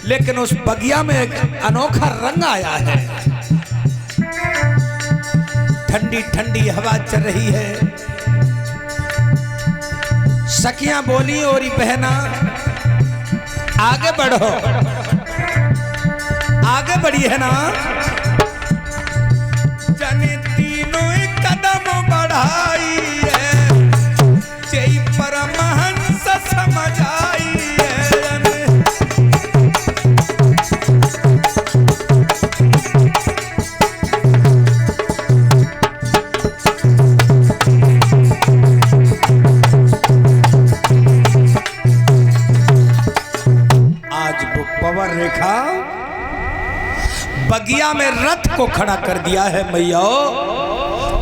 लेकिन उस बगिया में एक अनोखा रंग आया है। ठंडी ठंडी हवा चल रही है। सखियां बोली और बहना आगे बढ़ो, आगे बढ़ी है ना। जने तीनों कदम बढ़ाई है, जय परमहंस समझ आई है। पवन रेखा बगिया में रथ को खड़ा कर दिया है मैया।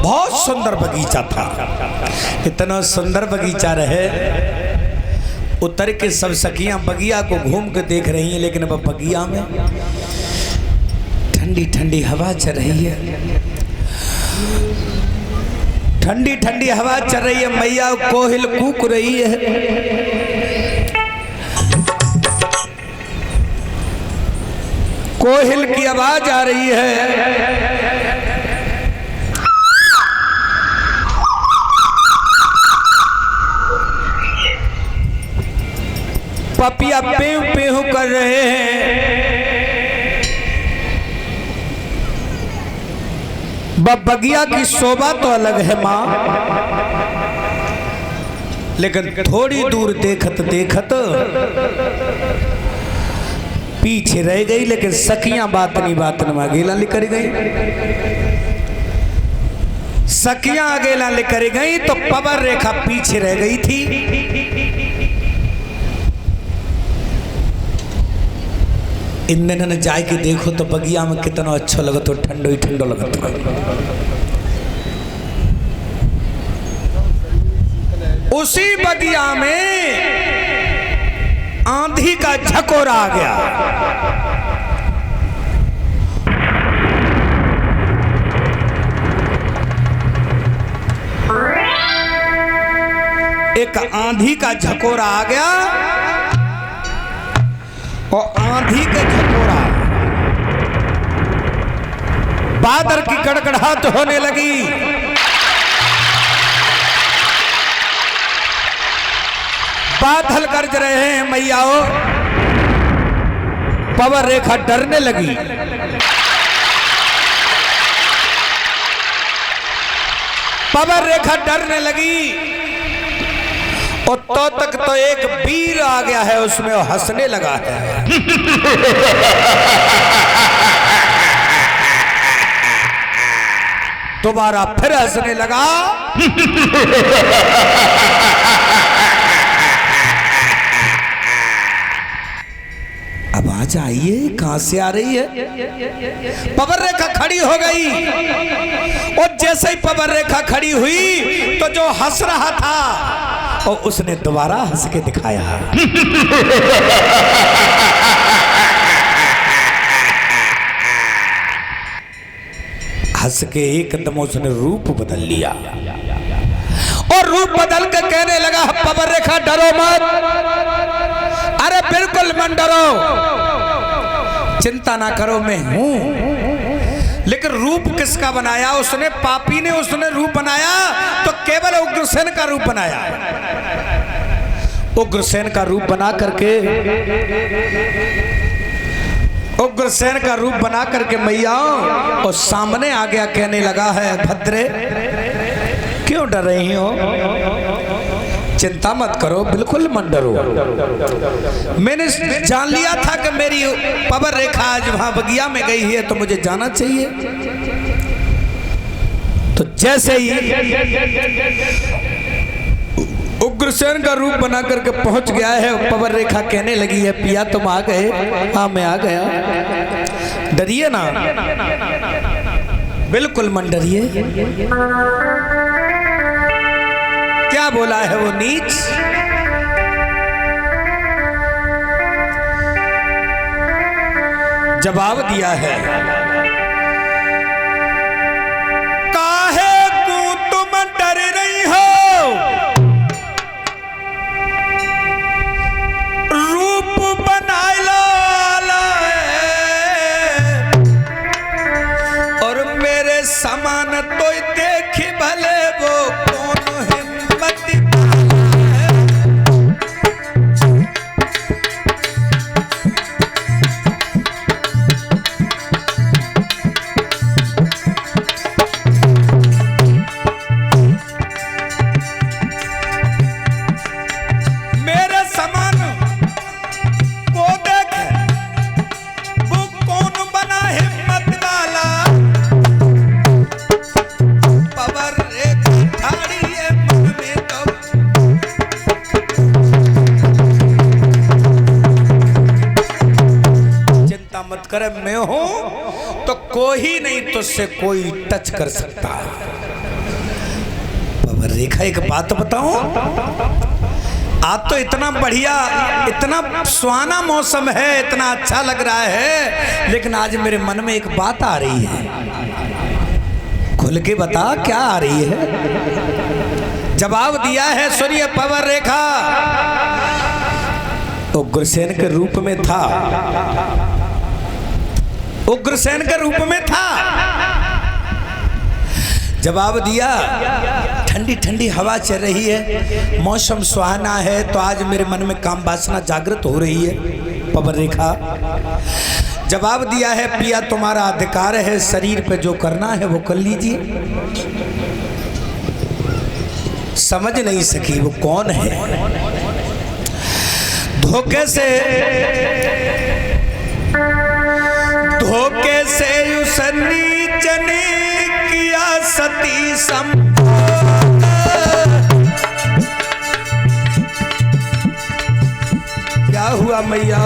बहुत सुंदर बगीचा था, इतना सुंदर बगीचा रहे। उतर के सब सखियां बगिया को घूम के देख रही हैं, लेकिन अब बगिया में ठंडी ठंडी हवा चल रही है। ठंडी ठंडी हवा चल रही है, मैया कोयल कूक रही है। कोयल की आवाज आ रही है। पपिया पेव पेव कर रहे हैं। बगिया की शोभा तो अलग है माँ, लेकिन थोड़ी दूर देखत देखत पीछे रह गई। लेकिन सखियां बात नहीं अगेला लेकर गई। सखियां अगेला लेकर गई तो पवन रेखा पीछे रह गई थी। इन दिनों जाए के देखो तो बगिया में कितना अच्छा लगता हो, ठंडो ही ठंडो लगता है। उसी बगिया में आंधी का झकोरा आ गया। एक आंधी का झकोरा आ गया और आंधी के झकोरा बादल की गड़गड़ाहट होने लगी। बादल गरज रहे हैं मैयाओ। पवन रेखा डरने लगी। पवन रेखा डरने लगी और तो तक तो एक वीर आ गया है, उसमें वो हंसने लगा है। दोबारा फिर हंसने लगा। आवाज आई है, कहां से आ रही है? पवन रेखा खड़ी हो गई और जैसे ही पवन रेखा खड़ी हुई तो जो हंस रहा था और उसने दोबारा हंस के दिखाया। हंस के एकदम उसने रूप बदल लिया और रूप बदल के कहने लगा, पवन रेखा डरो मत। अरे बिल्कुल मत डरो, चिंता ना करो, मैं हूं। लेकिन रूप किसका बनाया? उसने, पापी ने उसने रूप बनाया तो केवल उग्रसेन का रूप बनाया। उग्रसेन का रूप बना करके, उग्रसेन का रूप बना करके मैया और सामने आ गया, कहने लगा है, भद्रे क्यों डर रही हो? चिंता मत करो, बिल्कुल मत डरो। मैंने जान लिया था कि मेरी पवन रेखा आज वहां बगिया में गई है तो मुझे जाना चाहिए। तो जैसे ही उग्रसेन का रूप बना करके पहुंच गया है, पवन रेखा कहने लगी है, पिया तुम आ गए? हाँ मैं आ गया। डरिए ना, बिल्कुल मत डरिए। क्या बोला है वो नीच? जवाब दिया है, काहे को तुम डर रही हो? रूप बना लो मत करे, मैं हूं तो कोई नहीं तुझसे कोई टच कर सकता। पवन रेखा एक बात बताऊं, आज तो इतना बढ़िया, इतना सुहाना मौसम है, इतना अच्छा लग रहा है, लेकिन आज मेरे मन में एक बात आ रही है। खुल के बता क्या आ रही है। जवाब दिया है सूर्य पवन रेखा। उग्रसेन के रूप में था, उग्रसेन के रूप में था। जवाब दिया, ठंडी ठंडी हवा चल रही है, मौसम सुहाना है, तो आज मेरे मन में काम वासना जागृत हो रही है। पवन रेखा जवाब दिया है, पिया तुम्हारा अधिकार है, शरीर पे जो करना है वो कर लीजिए। समझ नहीं सकी वो कौन है। धोखे से उस नीच ने किया सती संभोग। क्या हुआ मैया?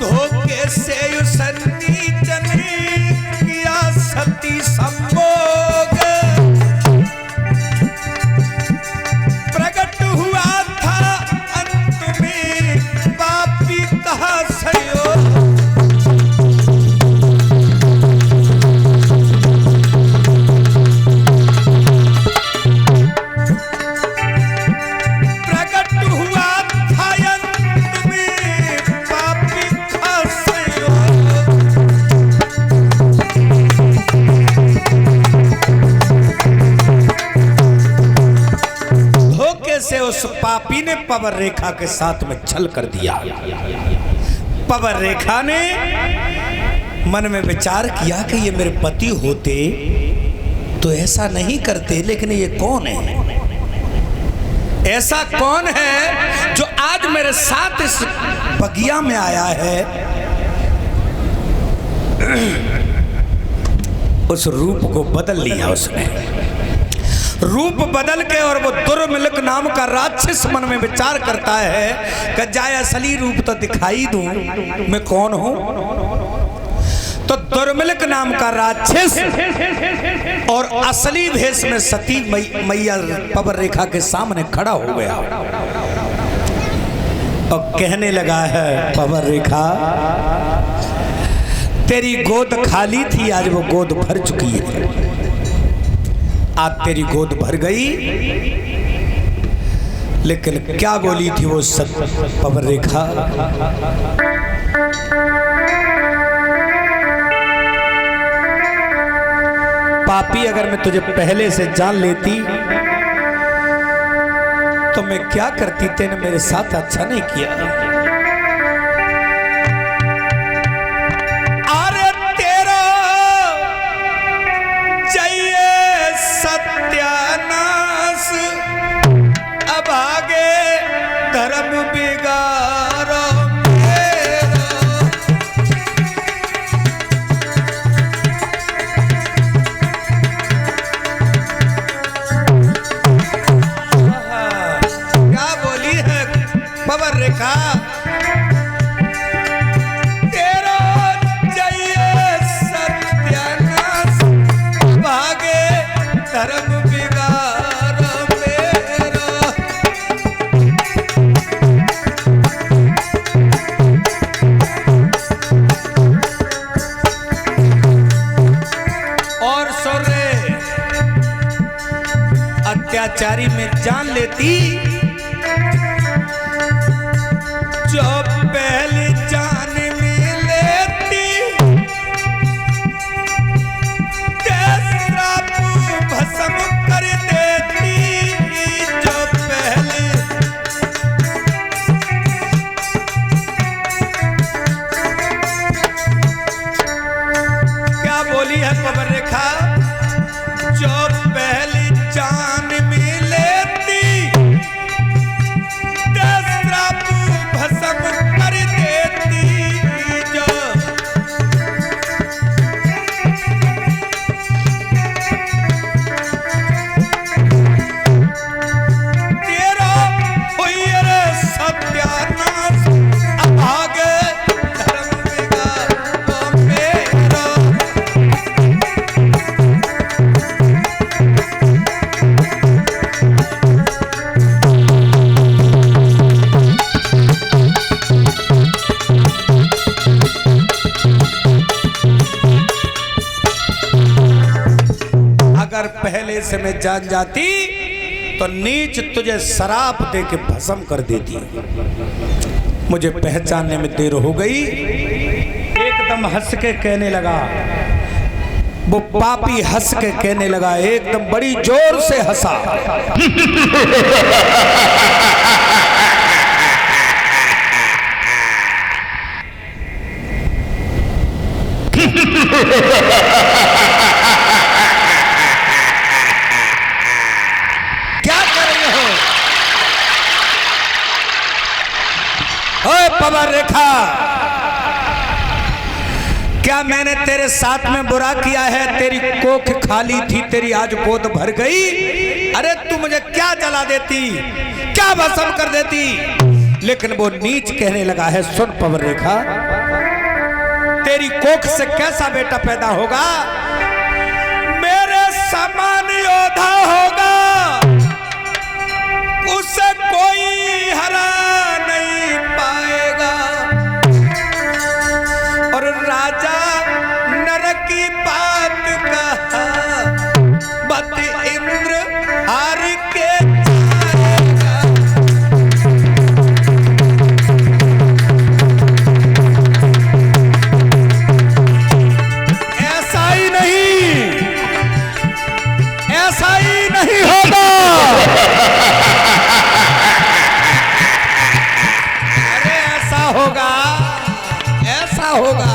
धोखे से उस नीच ने किया सती संभोग। प्रकट हुआ था अंत में पापी कहा संयोग। उस पापी ने पवन रेखा के साथ में छल कर दिया। पवन रेखा ने मन में विचार किया कि ये मेरे पति होते तो ऐसा नहीं करते, लेकिन ये कौन है? ऐसा कौन है जो आज मेरे साथ इस बगिया में आया है? उस रूप को बदल लिया उसने, रूप बदल के, और वो दुर्मिलक नाम का राक्षस मन में विचार करता है कि जाए असली रूप तो दिखाई दूं मैं कौन हूं। तो दुर्मिलक नाम का राक्षस और असली भेष में सती मैया पवन रेखा के सामने खड़ा हो गया और कहने लगा है, पवन रेखा तेरी गोद खाली थी, आज वो गोद भर चुकी है। आज तेरी गोद भर गई, लेकिन क्या बोली थी वो सब पवन रेखा? पापी अगर मैं तुझे पहले से जान लेती तो मैं क्या करती, तेने मेरे साथ अच्छा नहीं किया। धर्म बिगाड़ो मेरा, क्या बोली है पवन रेखा? तेरा चाहिए सत्यानाश, भागे धर्म अत्याचारी में जान लेती, जो पहले जान में लेती, तेरा भस्म कर देती। जो पहले क्या बोली है पवन रेखा? जो पहले जान में लेती ऐसे में जान जाती तो नीच तुझे शराप दे के भस्म कर देती। मुझे पहचानने में देर हो गई। एकदम हंस के कहने लगा, वो पापी हंस के कहने लगा, एकदम बड़ी जोर से हंसा। क्या कर रहे हो? ओए पवन रेखा, क्या मैंने तेरे साथ में बुरा किया है? तेरी कोख खाली थी, तेरी आज गोद भर गई। अरे तू मुझे क्या जला देती, क्या भस्म कर देती। लेकिन वो नीच कहने लगा है, सुन पवन रेखा, तेरी कोख से कैसा बेटा पैदा होगा? मेरे समान योद्धा होगा, उसे कोई हरा नहीं पाएगा। और राजा नर की बात कहा, बत इंद्र हार के नहीं होगा। अरे ऐसा होगा, ऐसा होगा।